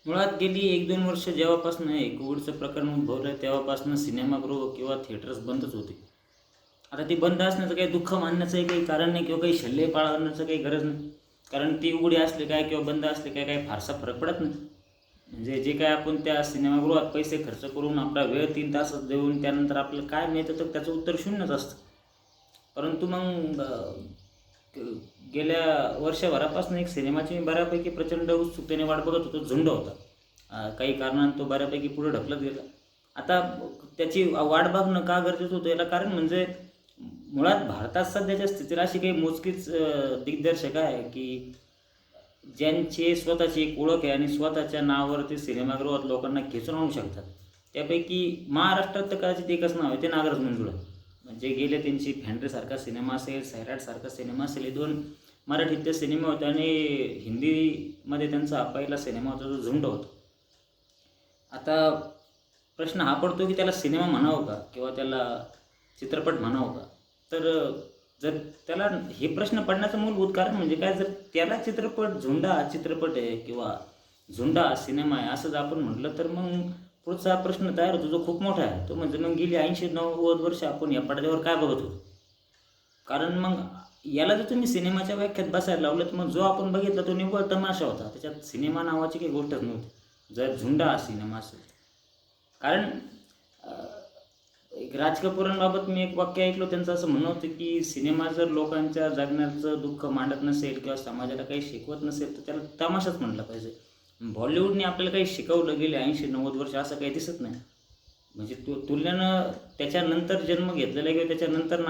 मुळात गेली 1-2 वर्ष जेव्हापासून हे कोविडचं प्रकरण उद्भवलं तेव्हापासून सिनेमागृह किंवा थिएटर्स बंदच होते. आता ती बंद असण्याचं काही दुःख मानण्याचंही काही कारण नाही किंवा काही शल्य पाळण्याचं काही गरज नाही. कारण ती उघडी असली काय किंवा बंद असली काय काही फारसा फरक पडत नाही. म्हणजे जे काय आपण त्या सिनेमागृहात पैसे खर्च करून आपला वेळ 3 तास देऊन त्यानंतर आपल्याला काय मिळतं तर त्याचं उत्तर शून्यच असतं. परंतु मग गेल्या वर्षभरापासून एक सिनेमाची मी बऱ्यापैकी प्रचंड उत्सुकतेने वाट बघत होतो. झुंड होता. काही कारणानं तो बऱ्यापैकी पुढे ढकलत गेला. आता त्याची वाट बघणं का गरजेचं होतं याला कारण म्हणजे मुळात भारतात सध्याच्या स्थितीला अशी काही मोजकीच दिग्दर्शक आहे की ज्यांची स्वतःची एक ओळख आहे आणि स्वतःच्या नावावरती सिनेमागृहात लोकांना खेचून आणू शकतात. त्यापैकी महाराष्ट्रात तर कदाचित एकच नाव आहे, ते नागराज मंजुळा. म्हणजे गेले त्यांची फॅन्ड्रीसारखा सिनेमा असेल, सैराटसारखा सिनेमा असेल, हे 2 मराठीतले सिनेमे होते आणि हिंदीमध्ये त्यांचा पहिला सिनेमा होता जो झुंड होता. आता प्रश्न हा पडतो की त्याला सिनेमा म्हणावं का किंवा त्याला चित्रपट म्हणावं का? तर जर त्याला हे प्रश्न पडण्याचं मूलभूत कारण म्हणजे काय, जर त्याला झुंड हा चित्रपट आहे किंवा झुंड हा सिनेमा आहे असं जर आपण म्हटलं तर मग पुढचा प्रश्न तयार होतो जो खूप मोठा आहे. तो म्हणजे मग गेली 80-90 वर्ष आपण या पडद्यावर काय बघत होतो? कारण मग याला जर तुम्ही सिनेमाच्या व्याख्यात बसायला लावलं तर मग जो आपण बघितला तो निव्वळ तमाशा होता. त्याच्यात सिनेमा नावाची काही गोष्टच नव्हती. जर झुंड हा सिनेमा असेल कारण एक राज कपूरांबाबत मी एक वाक्य ऐकलं. त्यांचं असं म्हणणं होतं की सिनेमा जर लोकांच्या जगण्याचं दुःख मांडत नसेल किंवा समाजाला काही शिकवत नसेल तर त्याला तमाशाच म्हटलं पाहिजे. बॉलिवूडने आपल्याला काही शिकवलं गेले 80-90 वर्ष असं काही दिसत नाही. म्हणजे तुलनेनं त्याच्यानंतर जन्म घेतलेला किंवा त्याच्यानंतर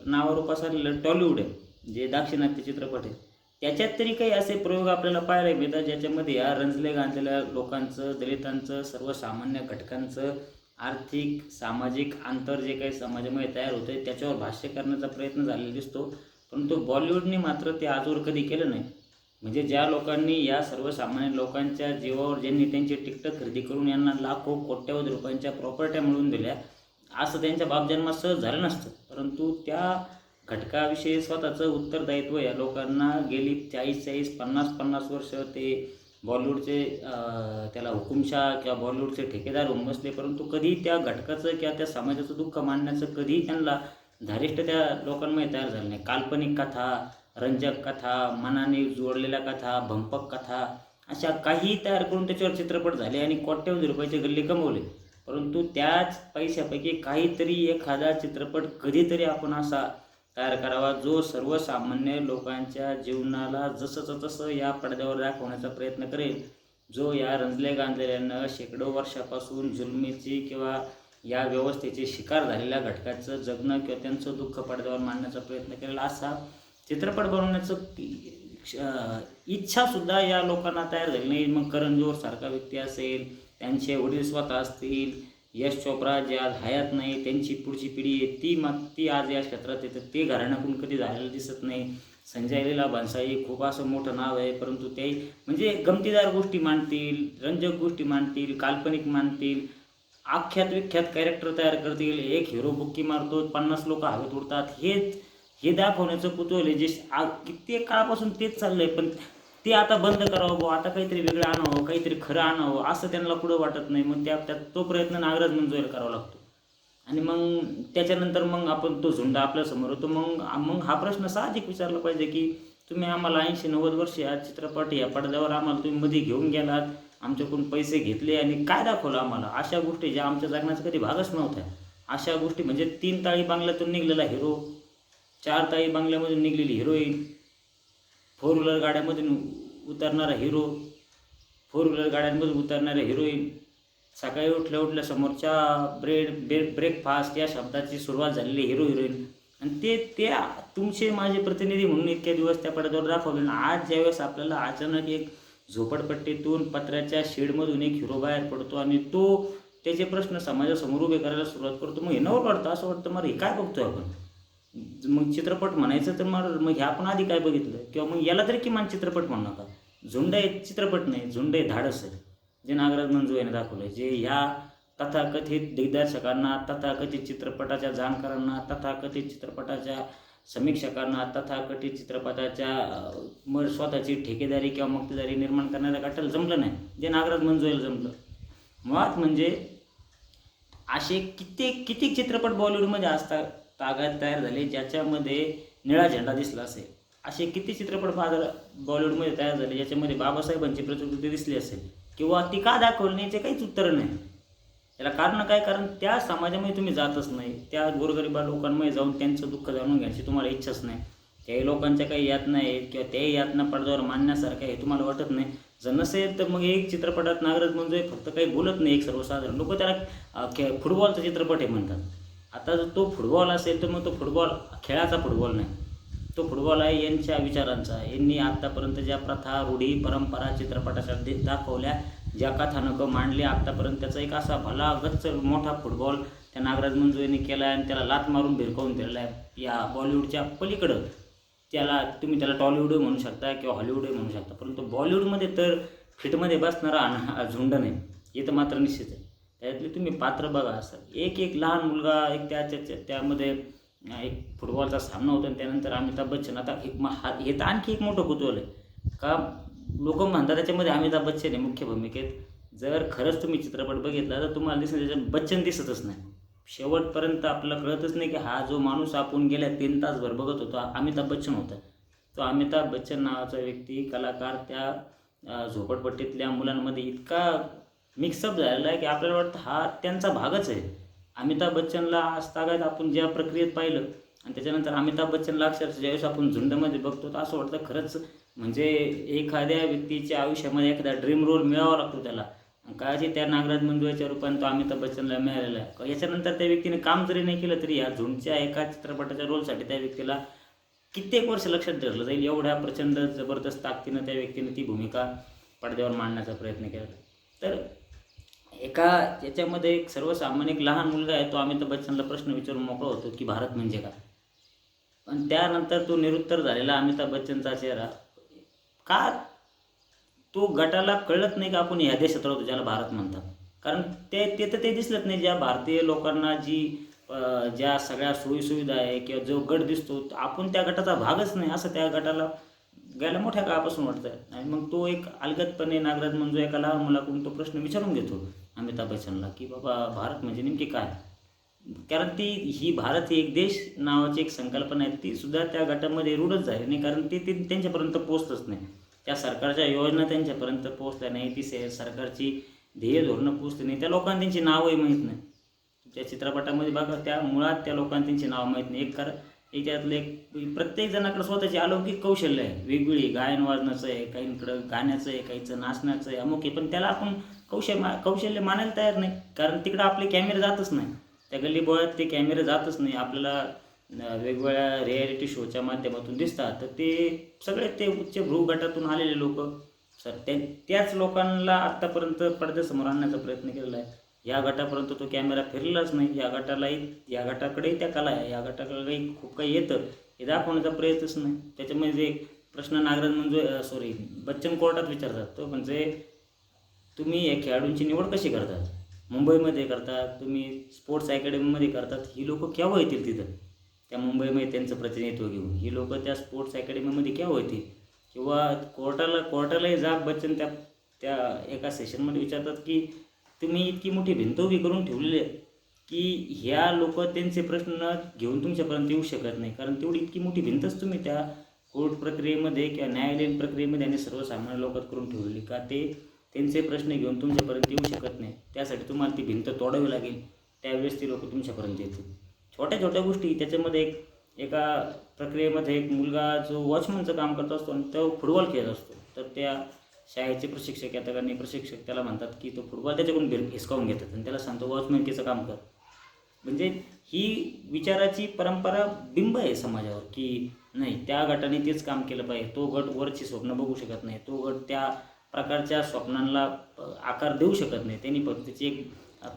नावारूपास आलेलं टॉलिवूड आहे, जे दाक्षिणात्य चित्रपट आहे. त्याच्यात तरी काही असे प्रयोग आपल्याला पाहायला मिळतात ज्याच्यामध्ये या रंजले गांजलेल्या लोकांचं, दलितांचं, सर्वसामान्य घटकांचं आर्थिक, सामाजिक अंतर जे काही समाजामध्ये तयार होतं आहे त्याच्यावर भाष्य करण्याचा प्रयत्न झालेला दिसतो. परंतु बॉलिवूडने मात्र ते आजवर कधी केलं नाही. म्हणजे ज्या लोकांनी या सर्वसामान्य लोकांच्या जीवावर ज्यांनी त्यांची तिकीटं खरेदी करून यांना लाखो कोट्यवधी रुपयांच्या प्रॉपर्ट्या मिळवून दिल्या, असं त्यांच्या बापजन्मात सहज झालं नसतं. परंतु त्या घटकाविषयी स्वतःचं उत्तरदायित्व या लोकांना गेली 40-40, 50-50 वर्ष ते बॉलिवूडचे त्याला हुकुमशहा किंवा बॉलिवूडचे ठेकेदार होऊन बसले. परंतु कधी त्या घटकाचं किंवा त्या समाजाचं दुःख मांडण्याचं कधीही त्यांना धारिष्ट त्या लोकांमध्ये तयार झालं नाही. काल्पनिक कथा, रंजक कथा, मनाने जोडलेल्या कथा, भंपक कथा अशा काही तयार करून त्याच्यावर चित्रपट झाले आणि कोट्यवधी रुपयाचे गल्ले कमवले. परंतु त्याच पैशापैकी काहीतरी एखादा चित्रपट कधीतरी आपण असा तयार करावा जो सर्वसामान्य लोकांच्या जीवनाला जसंचं तसं या पडद्यावर दाखवण्याचा प्रयत्न करेल. जो या रंजले गांजलेल्यानं शेकडो वर्षापासून जुलमीची किंवा या व्यवस्थेचे शिकार झालेल्या घटकाचं जगणं किंवा त्यांचं दुःख पडद्यावर मांडण्याचा प्रयत्न करेल असा चित्रपट बनवण्याचं इच्छासुद्धा या लोकांना तयार झाली नाही. मग करण जोहरसारखा व्यक्ती असेल, त्यांचे वडील स्वतः असतील, यश चोप्रा जे आज हयात नाही त्यांची पुढची पिढी आहे ती आज या क्षेत्रात येतं. ते घराण्याकडून कधी झालेलं दिसत नाही. संजय लीला भन्साळी खूप असं मोठं नाव आहे, परंतु ते म्हणजे गमतीदार गोष्टी मांडतील, रंजक गोष्टी मांडतील, काल्पनिक मांडतील, आख्यात विख्यात कॅरेक्टर तयार करतील. एक हिरो बुक्की मारतो, 50 लोक हवेत उडतात, हे दाखवण्याचं कुतूहल आहे जे कित्येक काळापासून तेच चाललं आहे. पण ते आता बंद करावं बुवा, आता काहीतरी वेगळं आणावं, काहीतरी खरं आणावं असं त्यांना कुठं वाटत नाही. मग त्यात तो प्रयत्न नागराज मंजुळेला करावा लागतो आणि मग त्याच्यानंतर मग आपण तो झुंड आपल्यासमोर होतो. मग हा प्रश्न साहजिक विचारला पाहिजे की तुम्ही आम्हाला 80-90 वर्ष या चित्रपट या पडद्यावर आम्हाला तुम्ही मध्ये घेऊन गेलात, आमच्याकडून पैसे घेतले आणि काय दाखवलं आम्हाला? अशा गोष्टी ज्या आमच्या जगण्याचा कधी भागच नव्हत्या. अशा गोष्टी म्हणजे 3 ताळी बंगल्यातून निघलेला हिरो, 4 ताळी बंगल्यामधून निघलेली हिरोईन, 4 व्हीलर गाड्यामधून उतरणारा हिरो, 4 व्हीलर गाड्यांमधून उतरणाऱ्या हिरोईन, सकाळी उठल्या उठल्या समोरच्या ब्रेकफास्ट या शब्दाची सुरुवात झालेली हिरो हिरोईन आणि ते तुमचे माझे प्रतिनिधी म्हणून इतक्या दिवस त्या पडद्यावर दाखवले. आज ज्यावेळेस आपल्याला अचानक एक झोपडपट्टीतून पत्र्याच्या शेडमधून एक हिरो बाहेर पडतो आणि तो त्याचे प्रश्न समाजासमोर उभे करायला सुरुवात करतो, मग हे नवल वाटतं. असं वाटतं मग हे काय बघतोय आपण? मग चित्रपट म्हणायचं तर मग हे आपण आधी काय बघितलं किंवा मग याला तरी किमान चित्रपट म्हणू नका. झुंड हे चित्रपट नाही, झुंड हे धाडस आहे जे नागराज मंजुळेने दाखवलं आहे, जे ह्या तथाकथित दिग्दर्शकांना, तथाकथित चित्रपटाच्या जाणकारांना, तथाकथित चित्रपटाच्या समीक्षकांना तथाकथित चित्रपटाच्या स्वतःची ठेकेदारी किंवा मक्तेदारी निर्माण करणाऱ्या गटाला जमलं नाही, जे नागराज मंजुळेला जमलं. मुळात म्हणजे असे किती चित्रपट बॉलिवूडमध्ये तागात तयार झाले ज्याच्यामध्ये निळा झेंडा दिसला असेल. असे किती चित्रपट बॉलिवूडमध्ये तयार झाले ज्याच्यामध्ये बाबासाहेबांची प्रतिकृती दिसली असेल, किंवा ती का दाखवली नाही याचे काहीच उत्तर नाही. याला कारण काय? कारण त्या समाजामध्ये तुम्ही जातच नाही, त्या गोरगरिबा लोकांमध्ये जाऊन त्यांचं दुःख जाणून घ्यायची तुम्हाला इच्छाच नाही. त्याही लोकांच्या काही यातना आहेत किंवा त्याही यातना पडद्यावर मांडण्यासारखं हे तुम्हाला वाटत नाही. जर नसेल तर मग एक चित्रपटात नागराज मंजुळे फक्त काही बोलत नाही. एक सर्वसाधारण लोक त्याला फुटबॉलचा चित्रपट हे म्हणतात. आता जर तो फुटबॉल असेल तर मग तो फुटबॉल खेळाचा फुटबॉल नाही, तो फुटबॉल आहे यांच्या विचारांचा. यांनी आत्तापर्यंत ज्या प्रथा, रूढी, परंपरा चित्रपटासाठी दाखवल्या, ज्या कथानकं मांडली आत्तापर्यंत, त्याचा एक असा भला गच्च मोठा फुटबॉल त्या नागराज मंजुळेंनी केला आहे आणि त्याला लाथ मारून भिरकावून दिलेला आहे या बॉलिवूडच्या पलीकडं. तुम्ही त्याला टॉलिवूड म्हणू शकता किंवा हॉलिवूड म्हणू शकता, परंतु बॉलिवूडमध्ये तर फिटमध्ये बसणारा झुंड नाही, हे तर मात्र निश्चित आहे. त्यातले तुम्ही पात्र बघा. असं एक लहान मुलगा, एक त्यामध्ये एक फुटबॉलचा सामना होता आणि त्यानंतर अमिताभ बच्चन. आता हे तर आणखी एक मोठं कुतूहल आहे का लोक म्हणतात त्याच्यामध्ये अमिताभ बच्चन आहे मुख्य भूमिकेत. जर खरंच तुम्ही चित्रपट बघितला तर तुम्हाला दिसेल त्याच्यात बच्चन दिसतच नाही. शेवटपर्यंत आपल्याला कळतच नाही की हा जो माणूस आपण गेल्या 3 तासभर बघत होतो अमिताभ बच्चन होता. तो अमिताभ बच्चन नावाचा व्यक्ती, कलाकार त्या झोपडपट्टीतल्या मुलांमध्ये इतका मिक्सअप झालेला आहे की आपल्याला वाटतं हा त्यांचा भागच आहे. अमिताभ बच्चनला आजतागायत आपण ज्या प्रक्रियेत पाहिलं आणि त्याच्यानंतर अमिताभ बच्चनला अक्षरशः ज्यावेळेस आपण झुंडमध्ये बघतो तर असं वाटतं खरंच म्हणजे एखाद्या व्यक्तीच्या आयुष्यामध्ये एखादा ड्रीम रोल मिळावा लागतो त्याला. काळजी त्या नागराज मंजुळेच्या रूपाने तो अमिताभ बच्चनला मिळालेला आहे. याच्यानंतर त्या व्यक्तीने काम जरी नाही केलं तरी या झुंडच्या एका चित्रपटाच्या रोलसाठी त्या व्यक्तीला कित्येक वर्ष लक्षात ठरलं जाईल. एवढ्या प्रचंड जबरदस्त ताकदीनं त्या व्यक्तीने ती भूमिका पडद्यावर मांडण्याचा प्रयत्न केला. तर याच्यामध्ये एक सर्वसामान्य एक लहान मुलगा आहे, तो अमिताभ बच्चनला प्रश्न विचारून मोकळा होतो की भारत म्हणजे काय. पण त्यानंतर तो निरुत्तर झालेला अमिताभ बच्चनचा चेहरा, का तो गटाला कळत नाही का आपण ह्या देशात राहतो ज्याला भारत म्हणतात. कारण ते दिसलंच नाही. ज्या भारतीय लोकांना ज्या सगळ्या सोयीसुविधा आहे किंवा जो गट दिसतो आपण त्या गटाचा भागच नाही असं त्या गटाला गेल्या मोठ्या काळापासून वाटतं. आणि मग तो एक अलगदपणे नागराज मंजुळे एका लहान मुलाकडून तो प्रश्न विचारून घेतो अमिताभ बच्चनला की बाबा भारत म्हणजे नेमकी काय. कारण भारत ही एक देश नावाची एक संकल्पना आहे, ती सुद्धा त्या गटामध्ये रूढच झाली नाही. कारण ती त्यांच्यापर्यंत पोचतच नाही. त्या सरकारच्या योजना त्यांच्यापर्यंत पोचल्या नाही, ती सरकारची ध्येय धोरणं पोचली नाही. त्या लोकांना त्यांची नावही माहीत नाही. त्या चित्रपटामध्ये बघा त्या मुळात त्या लोकांना त्यांची नावं माहीत नाही. एक कारण याच्यातलं एक प्रत्येक जणाकडे स्वतःची अलौकिक कौशल्य आहे, वेगवेगळी गायन वाजनाचं आहे, काहींकडं गाण्याचं आहे, काहीचं नाचण्याचं आहे, अमुक आहे. पण त्याला आपण कौशल्य मानायला तयार नाही. कारण तिकडं आपले कॅमेरे जातच नाही, त्या गल्लीबोळात ते कॅमेरे जातच नाही. आपल्याला वेगवेगळ्या रिॲलिटी शोच्या माध्यमातून दिसतात तर ते सगळे ते उच्च भ्रू गटातून आलेले लोक त्याच लोकांना आत्तापर्यंत पडद्यासमोर आणण्याचा प्रयत्न केलेला आहे. या गटापर्यंत तो कॅमेरा फिरलाच नाही. या गटाकडेही त्या कला आहे, या गटाकडे खूप काही येतं हे दाखवण्याचा प्रयत्नच नाही. त्याच्यामध्ये जे प्रश्न नागराज मंजुळे बच्चन कोर्टात विचारतात तो म्हणजे तुम्ही या खेळाडूंची निवड कशी करतात, मुंबईमध्ये करतात, तुम्ही स्पोर्ट्स अकॅडमीमध्ये करतात. ही लोकं केव्हा येतील तिथं त्या मुंबईमध्ये त्यांचं प्रतिनिधित्व घेऊन. ही लोकं त्या स्पोर्ट्स अकॅडमीमध्ये केव्हा येतील. किंवा कोर्टालाही जाब बच्चन त्या एका सेशनमध्ये विचारतात की तुम्ही इतकी मोठी भिंत उभी करून ठेवलेली आहे की ह्या लोक त्यांचे प्रश्न घेऊन तुमच्यापर्यंत येऊ शकत नाही. कारण तेवढी इतकी मोठी भिंतच तुम्ही त्या कोर्ट प्रक्रियेमध्ये किंवा न्यायालयीन प्रक्रियेमध्ये आणि सर्वसामान्य लोकात करून ठेवलेली का ते त्यांचे प्रश्न घेऊन तुमच्यापर्यंत येऊ शकत नाही. त्यासाठी तुम्हाला ती भिंत तोडावी लागेल, त्यावेळेस ती लोक तुमच्यापर्यंत येतील. छोट्या छोट्या गोष्टी त्याच्यामध्ये एका प्रक्रियेमध्ये एक मुलगा जो वॉचमनचं काम करत असतो आणि तो फुटबॉल खेळत असतो. तर त्या शाळेचे प्रशिक्षक यातकांनी प्रशिक्षक त्याला म्हणतात की तो फुटबॉल त्याच्याकडून हिसकावून घेतात आणि त्याला सांगतो वॉचमॅनकीचं काम कर. म्हणजे ही विचाराची परंपरा बिंब आहे समाजावर की नाही त्या गटाने तेच काम केलं पाहिजे. तो गट वरची स्वप्न बघू शकत नाही, तो गट त्या प्रकारच्या स्वप्नांना आकार देऊ शकत नाही. त्यांनी फक्त त्याची एक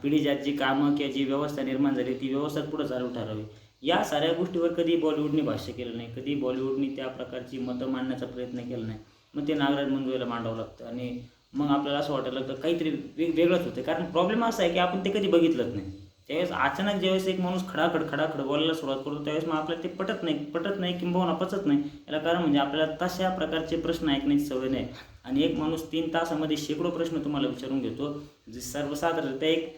पिढीजात जी कामं किंवा जी व्यवस्था निर्माण झाली ती व्यवस्था पुढे चालू ठरावी. या साऱ्या गोष्टीवर कधी बॉलिवूडने भाष्य केलं नाही, कधी बॉलिवूडने त्या प्रकारची मतं मांडण्याचा प्रयत्न केला नाही. मग ते नागराज मंजुळेला मांडावं लागतं आणि मग आपल्याला असं वाटायला लागतं काहीतरी वेगळंच होतं. कारण प्रॉब्लेम असा आहे की आपण ते कधी बघितलंच नाही. त्यावेळेस अचानक ज्यावेळेस एक माणूस खडाखड बोलायला सुरुवात करतो त्यावेळेस मग आपल्याला ते पटत नाही किंबहुना पचत नाही. याला कारण म्हणजे आपल्याला तशा प्रकारचे प्रश्न ऐकण्याची सवय नाही. आणि एक माणूस 3 तासामध्ये शेकडो प्रश्न तुम्हाला विचारून घेतो, जे सर्वसाधारणतः एक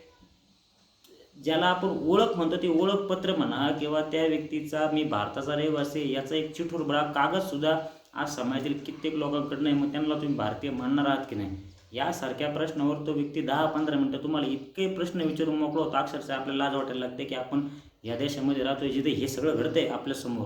ज्याला आपण ओळख म्हणतो ते ओळखपत्र म्हणा किंवा त्या व्यक्तीचा मी भारताचा रहिवासी आहे याचा एक चिठुरभरा कागदसुद्धा आज समाजातील कित्येक लोकांकडनं आहे. मग त्यांना तुम्ही भारतीय म्हणणार आहात की नाही, यासारख्या प्रश्नावर तो व्यक्ती 10-15 मिनटं तुम्हाला इतके प्रश्न विचारून मोकळा होतो, अक्षरशः आपल्याला लाज वाटायला लागते की आपण या देशामध्ये राहतोय जिथे हे सगळं घडतंय आपल्यासमोर.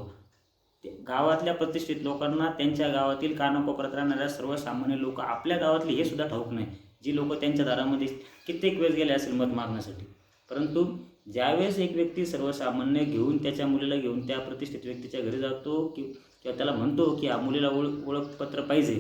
गावातल्या प्रतिष्ठित लोकांना त्यांच्या गावातील कानाकोपऱ्यात राहणाऱ्या सर्वसामान्य लोक आपल्या गावातले हे सुद्धा ठाऊक नाही, जी लोक त्यांच्या दारामध्ये कित्येक वेळेस गेले असेल मत मागण्यासाठी. परंतु ज्यावेळेस एक व्यक्ती सर्वसामान्य घेऊन त्याच्या मुलीला घेऊन त्या प्रतिष्ठित व्यक्तीच्या घरी जातो किंवा त्याला म्हणतो की या मुलीला ओळखपत्र पाहिजे,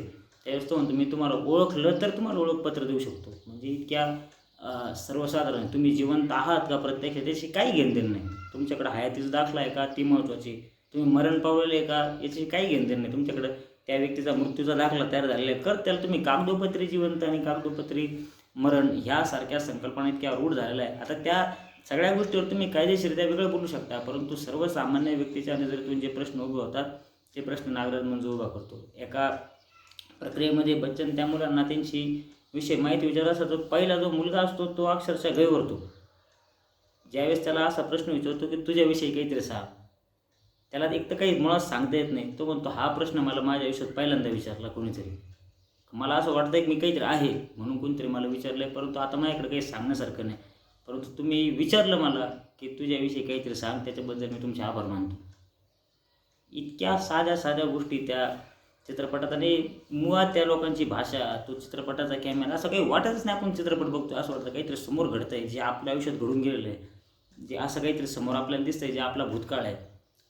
त्यावेळेस तो म्हणतो मी तुम्हाला ओळखलं तर तुम्हाला ओळखपत्र देऊ शकतो. म्हणजे इतक्या सर्वसाधारण तुम्ही जिवंत आहात का प्रत्यक्ष त्याची काही घेणदेण नाही. तुमच्याकडे हयातीचा दाखला आहे का ती महत्त्वाची, तुम्ही मरण पावलेले आहे का याची काही घेणदेण नाही. तुमच्याकडं त्या व्यक्तीचा मृत्यूचा दाखला तयार झालेला आहे कर त्याला तुम्ही कागदोपत्री जिवंत आणि कागदोपत्री मरण ह्यासारख्या संकल्पना इतक्या रूढ झालेल्या आहे. आता त्या सगळ्या गोष्टीवर तुम्ही कायदेशीररित्या वेगळं बोलू शकता, परंतु सर्वसामान्य व्यक्तीच्या नजरेतून जे प्रश्न उभे होतात ते प्रश्न नागराज मंजू उभा करतो. एका प्रक्रियेमध्ये बच्चन त्या मुलांना त्यांची विषय माहिती विचारत असतो. तो पहिला जो मुलगा असतो तो अक्षरशः गैरवरतो. ज्यावेळेस त्याला असा प्रश्न विचारतो की तुझ्याविषयी काहीतरी सांग, त्याला एक तर काही मुळात सांगता येत नाही. तो म्हणतो हा प्रश्न मला माझ्या आयुष्यात पहिल्यांदा विचारला कोणीतरी. मला असं वाटतं की मी काहीतरी आहे म्हणून कोणीतरी मला विचारलं आहे, परंतु आता माझ्याकडे काही सांगण्यासारखं नाही. परंतु तुम्ही विचारलं मला की तुझ्याविषयी काहीतरी सांग, त्याच्याबद्दल मी तुमचे आभार मानतो. इतक्या साध्या गोष्टी त्या चित्रपटात आणि मुळात त्या लोकांची भाषा, तो चित्रपटाचा कॅमेरा, असं काही वाटतच नाही. आपण चित्रपट बघतो असं वाटतं काहीतरी समोर घडतं आहे जे आपल्या आयुष्यात घडून गेलेलं आहे, जे असं काहीतरी समोर आपल्याला दिसतं आहे जे आपला भूतकाळ आहे,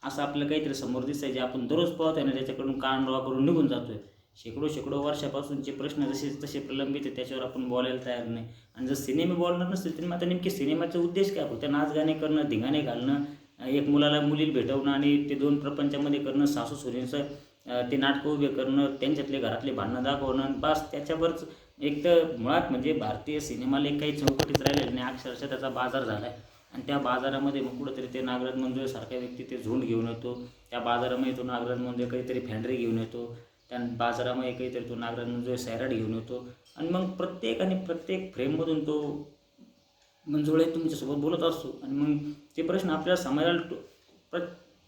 असं आपल्याला काहीतरी समोर दिसतं आहे जे आपण दररोज पाहतो आहे ना, त्याच्याकडून कानडोळा करून निघून जातो आहे. शेकडो वर्षापासूनचे प्रश्न जसे तसे प्रलंबित आहे, त्याच्यावर आपण बोलायला तयार नाही. आणि जर सिनेमे बोलणार नसतील तर मग आता नेमके सिनेमाचा उद्देश काय होता? नाच गाणे करणं, धिंगाणे घालणं, एक मुलाला मुलीला भेटवणं आणि ते 2 प्रपंचामध्ये करणं, सासू सुनेचं ते नाटकं उभे करणं, त्यांच्यातले घरातले भांडणं दाखवणं, बस त्याच्यावरच. एक तर मुळात म्हणजे भारतीय सिनेमाला एक काही चौकटीच राहिलेलं नाही. अक्षरशः त्याचा बाजार झाला आहे आणि त्या बाजारामध्ये मग कुठंतरी ते नागराज मंजुळेसारख्या व्यक्ती ते झुंड घेऊन येतो. त्या बाजारामध्ये तो नागराज मंजुळे काहीतरी फॅन्ड्री घेऊन येतो, त्या बाजारामध्ये काहीतरी तो नागराज मंजुळे सैराट घेऊन येतो आणि मग प्रत्येक फ्रेममधून तो मंजुळे तुमच्यासोबत बोलत असतो. आणि मग ते प्रश्न आपल्या समाजाला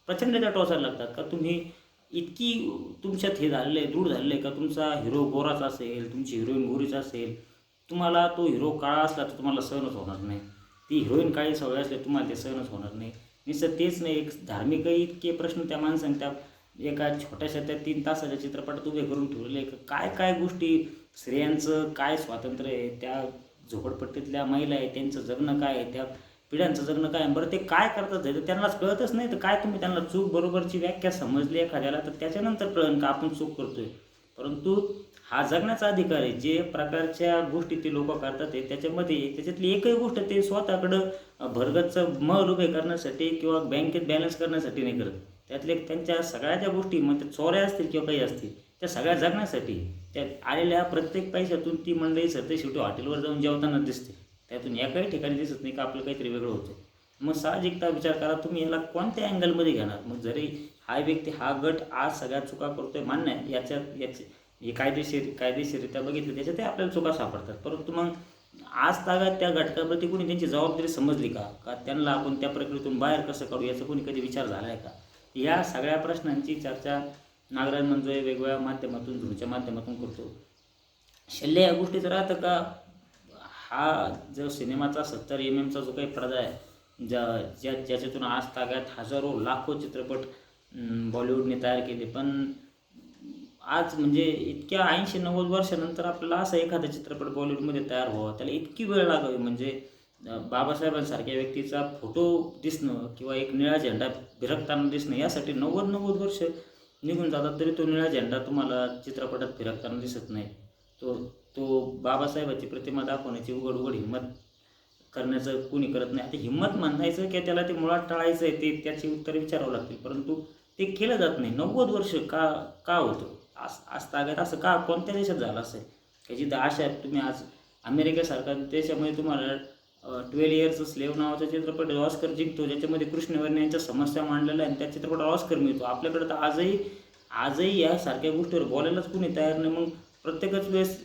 प्रचंडरित्या टोचायला लागतात का तुम्ही इतकी तुमच्यात हे झालेलं आहे, दूर झालेलं आहे का तुमचा हिरो गोराचा असेल, तुमची हिरोईन गोरीचा असेल, तुम्हाला तो हिरो काळा असला तर तुम्हाला सहनच होणार नाही, ती हिरोईन काळी सवय असले तुम्हाला ते सहनच होणार नाही. निश्चित तेच नाही, एक धार्मिकही इतके प्रश्न त्या माणसाने त्या एका छोट्याशा त्या 3 तासाच्या चित्रपटात उभे करून ठेवलेले आहे. काय गोष्टी, स्त्रियांचं काय स्वातंत्र्य आहे, त्या झोपडपट्टीतल्या महिला आहे त्यांचं जगणं काय आहे, त्या पिढ्यांचं जगणं काय, बरं ते काय करतात ते त्यांनाच कळतच नाही. तर काय तुम्ही त्यांना चूक बरोबरची व्याख्या समजली एखाद्याला तर त्याच्यानंतर कळण का आपण चूक करतोय. परंतु हा जगण्याचा अधिकार आहे. जे प्रकारच्या गोष्टी ते लोक करतात आहे त्याच्यातली एकही गोष्ट ते स्वतःकडं भरगतचं महल उभे करण्यासाठी किंवा बँकेत बॅलन्स करण्यासाठी नाही करत. त्यातले त्यांच्या सगळ्या ज्या गोष्टी मग त्या चोऱ्या असतील किंवा काही असतील त्या सगळ्या जगण्यासाठी. त्या आलेल्या प्रत्येक पैशातून ती मंडळी सरते शेवटी हॉटेलवर जाऊन जेवताना दिसते, त्यातून एकाही ठिकाणी दिसत नाही का आपलं काहीतरी वेगळं होतं. मग साहजिकता विचार करा तुम्ही याला कोणत्या अँगलमध्ये घेणार. मग जरी हा व्यक्ती हा गट आज सगळ्या चुका करतोय मान्य आहे, याचे हे कायदेशीररित्या बघितलं त्याच्यात आपल्याला चुका सापडतात, परंतु मग आज तागात त्या घटकाप्रती कोणी त्यांची जबाबदारी समजली का त्यांना आपण त्या प्रक्रियेतून बाहेर कसं काढू याचा कोणी कधी विचार झाला आहे का. या सगळ्या प्रश्नांची चर्चा नागराज मंजुळे वेगवेगळ्या माध्यमातून धुळच्या माध्यमातून करतो. शल्य या गोष्टीचं राहतं का हा जो सिनेमाचा 70 mm जो काही पडदा आहे ज्याच्यातून आज तागात हजारो लाखो चित्रपट बॉलिवूडने तयार केले, पण आज म्हणजे इतक्या 80-90 वर्षानंतर आपल्याला असा एखादा चित्रपट बॉलिवूडमध्ये तयार व्हावा, त्याला इतकी वेळ लागावी. म्हणजे बाबासाहेबांसारख्या व्यक्तीचा फोटो दिसणं किंवा एक निळा झेंडा फिरकताना दिसणं यासाठी 90 वर्ष निघून जातात, तरी तो निळा झेंडा तुम्हाला चित्रपटात फिरकताना दिसत नाही. तो बाबासाहेबांची प्रतिमा दाखवण्याची उघड हिंमत करण्याचं कोणी करत नाही. आता हिंमत म्हणायचं की त्याला ते मुळात टाळायचं आहे ते त्याची उत्तरं विचारावं लागतील, परंतु ते केलं जात नाही. 90 वर्ष का होतं आज तागात असं का कोणत्या देशात झालं असेल की जिथं अशा तुम्ही आज अमेरिकेसारख्या देशामध्ये तुम्हाला 12 इयर्स स्लेव्ह नावाचा चित्रपट ऑस्कर जिंकतो, ज्याच्यामध्ये कृष्णवर्णी यांच्या समस्या मांडलेल्या आणि त्या चित्रपटाला ऑस्कर मिळतो. आपल्याकडे तर आजही यासारख्या गोष्टीवर बोलायलाच कुणी तयार नाही. मग प्रत्येकच वेळेस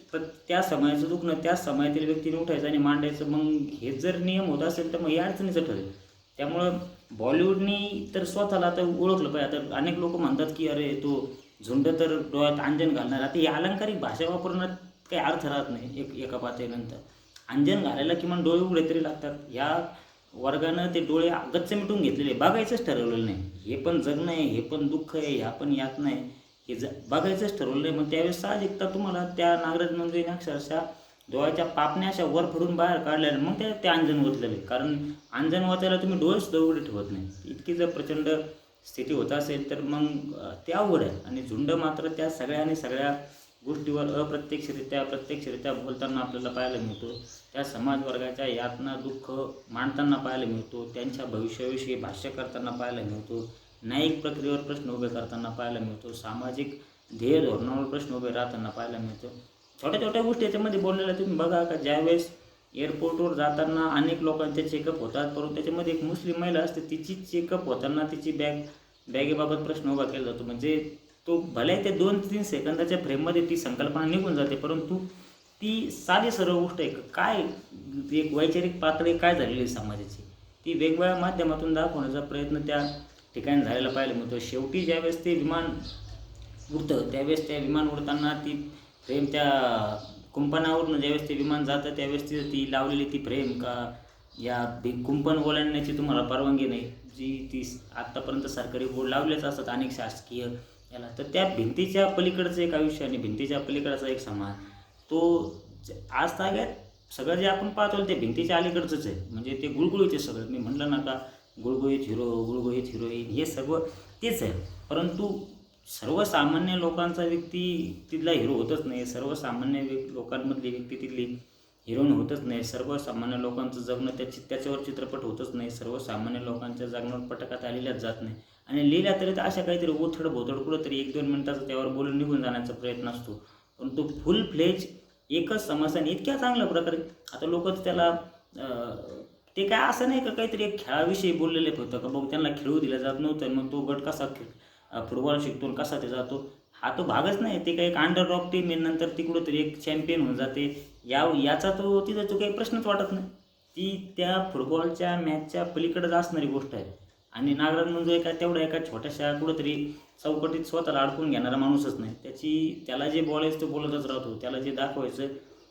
त्या समयाचं दुखणं त्याच समयातील व्यक्तीने उठायचं आणि मांडायचं. मग हे जर नियम होत असेल तर मग या अडचणीचं ठरेल. त्यामुळं बॉलिवूडनी तर स्वतःला आता ओळखलं पाहिजे. आता अनेक लोक म्हणतात की अरे तो झुंड तर डोळ्यात अंजन घालणार. आता ही अलंकारिक भाषा वापरण्यात काही अर्थ राहत नाही. एका पातळीनंतर अंजन घालायला किमान डोळे उघडे तरी लागतात. या वर्गानं ते डोळे गच्च मिटून घेतलेले, बघायचंच ठरवलेलं नाही. हे पण जगणं आहे, हे पण दुःख आहे, ह्या पण यातना आहे, हे बघायचंच ठरवलं नाही. मग त्यावेळेस साहजिकता तुम्हाला त्या नागराज मंजुळीने अक्षरशः डोळ्याच्या पापण्या अशा वर फोडून बाहेर काढल्या. मग ते अंजन ओतलेलं आहे. कारण अंजन वाचायला तुम्ही डोळेच उघडे ठेवत नाही. इतकी जर प्रचंड स्थिती होत असेल तर मग ते अवघड आहे. आणि झुंड मात्र त्या सगळ्या गोष्टीवर प्रत्यक्षरित्या बोलताना आपल्याला पाहायला मिळतो. त्या समाजवर्गाच्या यातना दुःख मांडताना पाहायला मिळतो. त्यांच्या भविष्याविषयी भाष्य करताना पाहायला मिळतो. न्यायिक प्रक्रियेवर प्रश्न उभे करताना पाहायला मिळतो. सामाजिक ध्येय धोरणावर प्रश्न उभे राहताना पाहायला मिळतो. छोट्या छोट्या गोष्टी याच्यामध्ये बोललेल्या तुम्ही बघा का ज्यावेळेस एअरपोर्टवर जाताना अनेक लोकांचे चेकअप होतात, परंतु त्याच्यामध्ये एक मुस्लिम महिला असते, तिची चेकअप होताना तिची बॅगेबाबत प्रश्न उभा केला जातो. म्हणजे तो भले ते 2-3 सेकंदाच्या फ्रेममध्ये ती संकल्पना निघून जाते, परंतु ती साधी सरळ गोष्ट आहे. काय एक वैचारिक पातळी काय झालेली समाजाची ती वेगवेगळ्या माध्यमातून दाखवण्याचा प्रयत्न त्या ठिकाणी झालेला पाहायला मिळतो. शेवटी ज्यावेळेस ते विमान उडतं त्यावेळेस त्या विमान उडताना ती फ्रेम त्या कुंपणावरून ज्यावेळेस ते विमान जातं त्यावेळेस ती लावलेली ती फ्रेम का या कुंपण ओलांडण्याची तुम्हाला परवानगी नाही, जी ती आत्तापर्यंत सरकारी बोर्ड लावलेच असतात अनेक शासकीय याला. तर त्या भिंतीच्या पलीकडचं एक आयुष्य आणि भिंतीच्या पलीकडचा एक समाज तो आज ताग्यात सगळं जे आपण पाहतो ते भिंतीच्या अलीकडचंच आहे. म्हणजे ते गुळगुळीत आहे सगळं. मी म्हटलं ना का गुळगुळीत हिरो, गुळगुळीत हिरोईन हे सर्व तेच आहे. परंतु सर्वसामान्य लोकांचा व्यक्ती तिथला हिरो होतच नाही. सर्वसामान्य लोकांमधली व्यक्ती तिथली हिरोईन होतच नाही. सर्वसामान्य लोकांचं जगणं त्याच्यावर चित्रपट होतच नाही. सर्वसामान्य लोकांच्या जगण्यावर पटकात आलेल्याच जात नाही. आणि लिहिल्या तरी तर अशा काहीतरी ओथड भोथड कुठंतरी 1-2 मिनिटाचा त्यावर बोलून निघून जाण्याचा प्रयत्न असतो. पण तो फुल फ्लेज एकच समस्याने इतक्या चांगल्या प्रकारे आता लोक त्याला ते काय असं नाही का काहीतरी एक खेळाविषयी बोललेले होतं का बघ त्यांना खेळू दिलं जात नव्हतं, मग तो गट कसा फुटबॉल शिकतो कसा ते जातो, हा तो भागच नाही. ते काही एक अंडरडॉग टीम आहे, नंतर ती कुठंतरी एक चॅम्पियन होऊन जाते. याचा तिथं तो काही प्रश्नच वाटत नाही. ती त्या फुटबॉलच्या मॅचच्या पलीकडेच असणारी गोष्ट आहे. आणि नागराज मंजुळे काय तेवढा एका छोट्याशा कुठंतरी चौकटीत स्वतःला अडकून घेणारा माणूसच नाही. त्याला जे बोलायचं तो बोलतच राहतो, त्याला जे दाखवायचं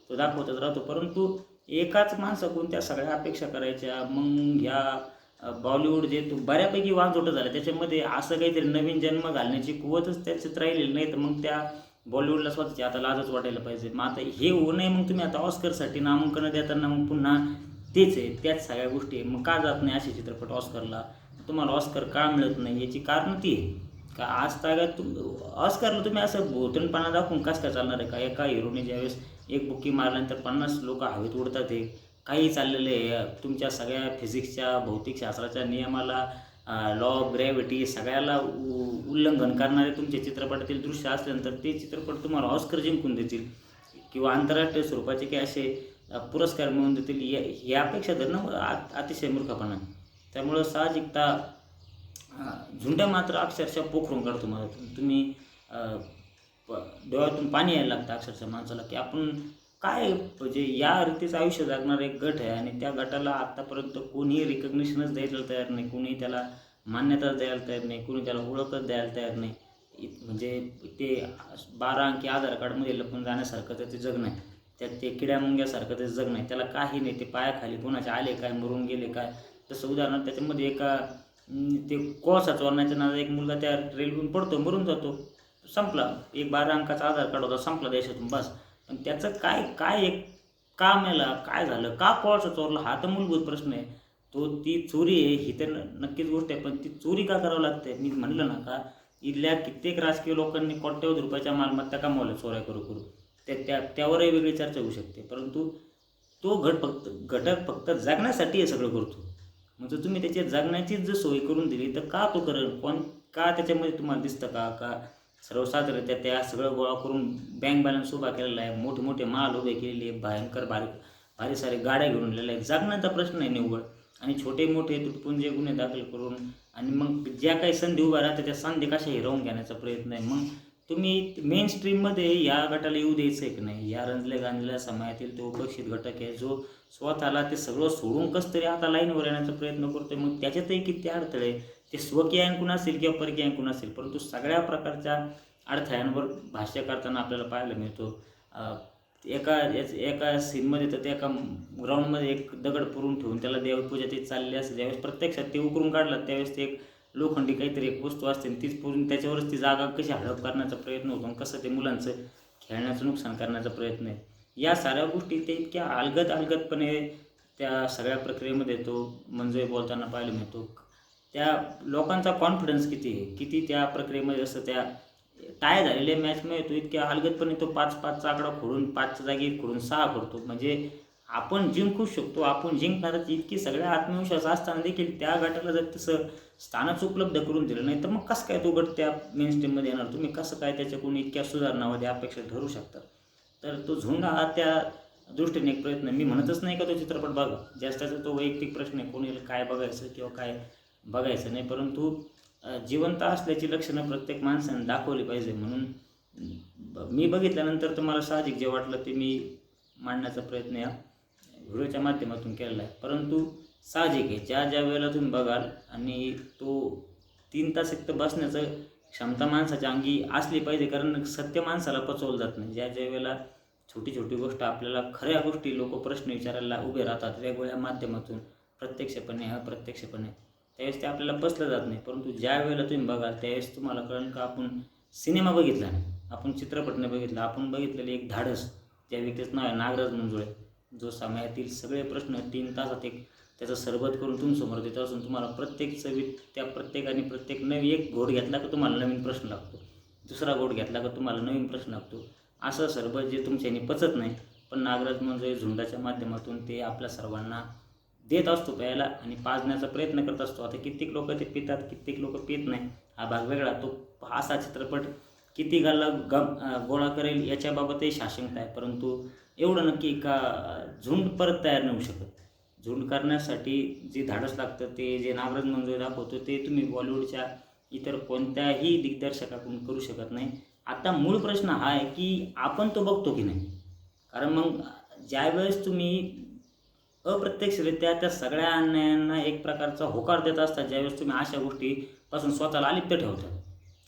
तो दाखवतच राहतो. परंतु एकाच माणसाकडून त्या सगळ्या अपेक्षा करायच्या. मग ह्या बॉलिवूड जे बऱ्यापैकी वाजोटं झालं त्याच्यामध्ये असं काहीतरी नवीन जन्म घालण्याची कुवतच त्याच्यात राहिलेली नाही. तर मग त्या बॉलिवूडला स्वतःची आता लाजच वाटायला पाहिजे. मग आता हे होऊ नये मग तुम्ही आता ऑस्करसाठी नामांकन देताना मग पुन्हा तेच आहे, त्याच सगळ्या गोष्टी आहे. मग का जात नाही असे चित्रपट ऑस्करला, तुम्हाला ऑस्कर का मिळत नाही याची कारणं ती आहे का आज तागात ऑस्करला तुम्ही असं भोतणपणा दाखवून कसं काय चालणार आहे का. एका हिरोने ज्यावेळेस एक बुक्की मारल्यानंतर 50 लोक हवेत उडतात. हे काही चाललेलं आहे. तुमच्या सगळ्या फिजिक्सच्या भौतिकशास्त्राच्या नियमाला लॉ ऑफ ग्रॅव्हिटी सगळ्याला उल्लंघन करणारे तुमच्या चित्रपटातील दृश्य असल्यानंतर ते चित्रपट तुम्हाला ऑस्कर जिंकून देतील किंवा आंतरराष्ट्रीय स्वरूपाचे काही असे पुरस्कार मिळवून देतील ही अपेक्षा धरणं अतिशय मूर्खपणा. त्यामुळं साहजिकता झुंड मात्र अक्षरशः पोखरून काढतो मला. तुम्ही डोळ्यातून पाणी यायला लागतं अक्षरशः माणसाला की आपण काय म्हणजे या रीतीचं आयुष्य जगणारा एक गट आहे आणि त्या गटाला आत्तापर्यंत कोणीही रिकग्निशनच द्यायला तयार नाही, कोणी त्याला मान्यताच द्यायला तयार नाही, कोणी त्याला ओळखच द्यायला तयार नाही. म्हणजे ते 12 अंकी आधार कार्डमध्ये लपून जाण्यासारखं तर ते जग नाही. त्यात ते किड्यामुंग्यासारखं ते जग नाही. त्याला काही नाही. ते पायाखाली कोणाचे आले काय मरून गेले काय. तसं उदाहरण त्याच्यामध्ये एका ते कोळसा चोरण्याच्या नादात एक मुलगा त्या रेल्वेतून पडतो, मरून जातो, संपला. एक 12 अंकाचा आधार कार्ड होता, संपला देशातून बस. पण त्याचं काय एक का मेला, काय झालं, का कोळसा चोरला हा तर मूलभूत प्रश्न आहे. ती चोरी आहे ही तर नक्कीच गोष्ट आहे, पण ती चोरी का करावं लागते. मी म्हणलं ना का इथल्या कित्येक राजकीय लोकांनी कोट्यवधी रुपयाच्या मालमत्ता कमावल्या चोऱ्या करू त्यावरही वेगळी चर्चा होऊ शकते. परंतु तो घटक फक्त जगण्यासाठी हे सगळं करतो. म्हणजे तुम्ही त्याची जगण्याचीच जर सोय करून दिली तर का तो करेल, का त्याच्यामध्ये तुम्हाला दिसतं का सर्वसाधारणतः त्या सगळं गोळा करून बँक बॅलन्स उभा केलेला आहे, मोठे मोठे माल उभे केलेले, भयंकर भारी सारे गाड्या घेऊन आलेल्या आहेत. जगण्याचा प्रश्न आहे निव्वळ. आणि छोटे मोठे तुटपुंजे गुन्हे दाखल करून आणि मग ज्या काही संधी उभ्या राहतात त्या संधी कशा हिरावून घेण्याचा प्रयत्न आहे. मग तुम्ही मेन स्ट्रीममध्ये या गटाला येऊ द्यायचं आहे की नाही. या रंजल्या गांजल्या समाजातील तो उपेक्षित घटक आहे जो स्वतःला ते सगळं सोडून कसं तरी आता लाईनवर येण्याचा प्रयत्न करतोय. मग त्याच्यातही किती अडथळे, ते स्वकीय ऐकून असेल किंवा परकीय ऐकून असेल, परंतु सगळ्या प्रकारच्या अडथळ्यांवर भाष्य करताना आपल्याला पाहायला मिळतो. एका सीनमध्ये तर ते एका ग्राउंडमध्ये एक दगड पुरून ठेवून त्याला देवपूजा ते चालली असते. ज्यावेळेस प्रत्यक्षात ते उकरून काढलं त्यावेळेस ते एक लोखंडी काहीतरी एक वस्तू असते आणि तीच पुरून त्याच्यावरच ती जागा कशी हडप करण्याचा प्रयत्न होतो आणि कसं ते मुलांचं खेळण्याचं नुकसान करण्याचा प्रयत्न आहे. या साऱ्या गोष्टी ते इतक्या अलगदपणे त्या सगळ्या प्रक्रियेमध्ये तो म्हणजे बोलताना पाहायला मिळतो. त्या लोकांचा कॉन्फिडन्स किती त्या प्रक्रियेमध्ये असं त्या टाय झालेल्या मॅचमध्ये तो इतक्या अलगदपणे तो 5-5चा आकडा खोडून 5च्या जागी खोडून 6 करतो. म्हणजे आपण जिंकू शकतो, आपण जिंकणारच इतकी सगळ्या आत्मविश्वास असताना देखील त्या गटाला जर तसं स्थानच उपलब्ध करून दिलं नाही तर मग कसं काय तो गट त्या मेन स्ट्रीममध्ये येणार. तुम्ही कसं काय त्याच्याकडून इतक्या सुधारणामध्ये अपेक्षा धरू शकता. तर तो झुंड हा त्या दृष्टीने एक प्रयत्न. मी म्हणतच नाही का तो चित्रपट बघा, जास्तीचा तो वैयक्तिक प्रश्न आहे, कोणी काय बघायचं किंवा काय बघायचं नाही. परंतु जिवंत असल्याची लक्षणं प्रत्येक माणसाने दाखवली पाहिजे. म्हणून मी बघितल्यानंतर तुम्हाला साहजिक जे वाटलं ते मी मांडण्याचा प्रयत्न या व्हिडिओच्या माध्यमातून केलेला आहे. परंतु साहजिक आहे ज्या वेळेला तुम्ही बघाल आणि तो 3 तास एक तर बसण्याचं क्षमता माणसाच्या अंगी असली पाहिजे, कारण सत्य माणसाला पचवलं जात नाही. ज्या वेळेला छोटी गोष्ट आपल्याला खऱ्या गोष्टी लोक प्रश्न विचारायला उभे राहतात वेगवेगळ्या माध्यमातून, प्रत्यक्षपणे अप्रत्यक्षपणे, त्यावेळेस ते आपल्याला पचलं जात नाही. परंतु ज्या वेळेला तुम्ही बघाल त्यावेळेस तुम्हाला कळेल का आपण सिनेमा बघितला नाही, आपण चित्रपट नाही बघितला, आपण बघितलेले एक धाडस. त्या व्यक्तीचं नाव आहे नागराज मंजुळे, जो समाजातील सगळे प्रश्न 3 तासात एक त्याचं सरबत करून तुमच्यासमोर देत असून तुम्हाला प्रत्येक चवीत त्या प्रत्येकाने प्रत्येक नवी एक घोट घेतला का तुम्हाला नवीन प्रश्न लागतो, दुसरा घोट घेतला का तुम्हाला नवीन प्रश्न लागतो. असं सरबत जे तुमच्यानी पचत नाही, पण नागराज मंजुळे झुंडाच्या माध्यमातून ते आपल्या सर्वांना देत असतो प्यायला आणि पाजण्याचा प्रयत्न करत असतो. आता कित्येक लोक ते पितात, कित्येक लोक पित नाही, हा भाग वेगळा. तो असा चित्रपट किती गोळा करेल याच्याबाबतही साशंकता आहे. परंतु एवढं नक्की का झुंड परत तयार नाही होऊ शकत. झुंड करण्यासाठी जे धाडस लागतं ते जे नागराज मंजुळे दाखवतो ते तुम्ही बॉलिवूडच्या इतर कोणत्याही दिग्दर्शकाकडून करू शकत नाही. आता मूळ प्रश्न हा आहे की आपण तो बघतो की नाही. कारण मग ज्यावेळेस तुम्ही अप्रत्यक्षरित्या त्या सगळ्या अन्यायांना एक प्रकारचा होकार देत असतात, ज्यावेळेस तुम्ही अशा गोष्टीपासून स्वतःला अलिप्त ठेवता,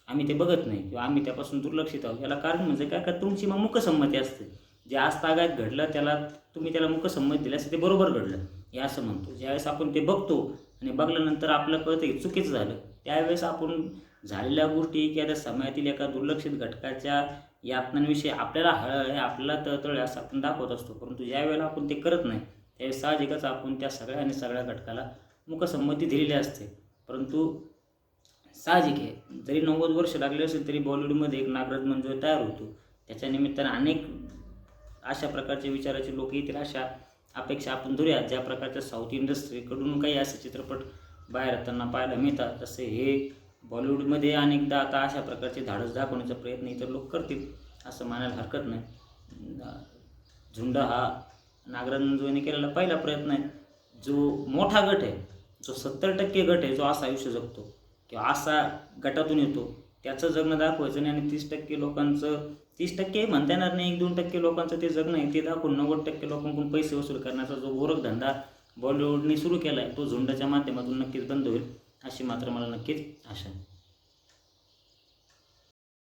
आम्ही ते बघत नाही किंवा आम्ही त्यापासून दुर्लक्षित आहोत, याला कारण म्हणजे काय का तुमची मग मुकसंमती असते. जे आजतागायत घडलं तुम्ही त्याला मुकसंमती दिल्यास ते बरोबर घडलं हे असं म्हणतो. ज्यावेळेस आपण ते बघतो आणि बघल्यानंतर आपलं कळतं की चुकीचं झालं, त्यावेळेस आपण झालेल्या गोष्टी किंवा त्या समाजातील एका दुर्लक्षित घटकाच्या यातनांविषयी आपल्याला हळहळ आपल्याला तळतळ असं आपण दाखवत असतो. परंतु ज्या वेळेला आपण ते करत नाही त्यावेळेस साहजिकच आपण त्या सगळ्या घटकाला मुकसंमती दिलेली असते. परंतु साहजिक आहे जरी 90 वर्ष लागले असेल तरी बॉलिवूडमध्ये एक नागराज मंजुळे तयार होतो. त्याच्या निमित्तानं अनेक अशा प्रकारचे विचाराचे लोक येतील अशा अपेक्षा आपण धरूया. ज्या प्रकारच्या साऊथ इंडस्ट्रीकडून काही असे चित्रपट बाहेर येताना पाहायला मिळतात तसे हे बॉलिवूडमध्ये अनेकदा आता अशा प्रकारचे धाडस दाखवण्याचा प्रयत्न इतर लोक करतील असं मानायला हरकत नाही. झुंड हा नागराज मंजुळेने केलेला पहिला प्रयत्न आहे. जो मोठा गट आहे, जो 70% गट आहे, जो असं आयुष्य जगतो किंवा असा गटातून येतो, त्याचं जगणं दाखवायचं नाही. आणि 30% लोकांचं, 30% म्हणता येणार नाही, 1-2% लोकांचं ते जगणं आहे ते दाखवून 90% लोकांकडून पैसे वसूल करण्याचा जो गोरखधंदा बॉलिवूडने सुरू केला आहे तो झुंडाच्या माध्यमातून नक्कीच बंद होईल अशी मात्र मला नक्कीच आशा आहे.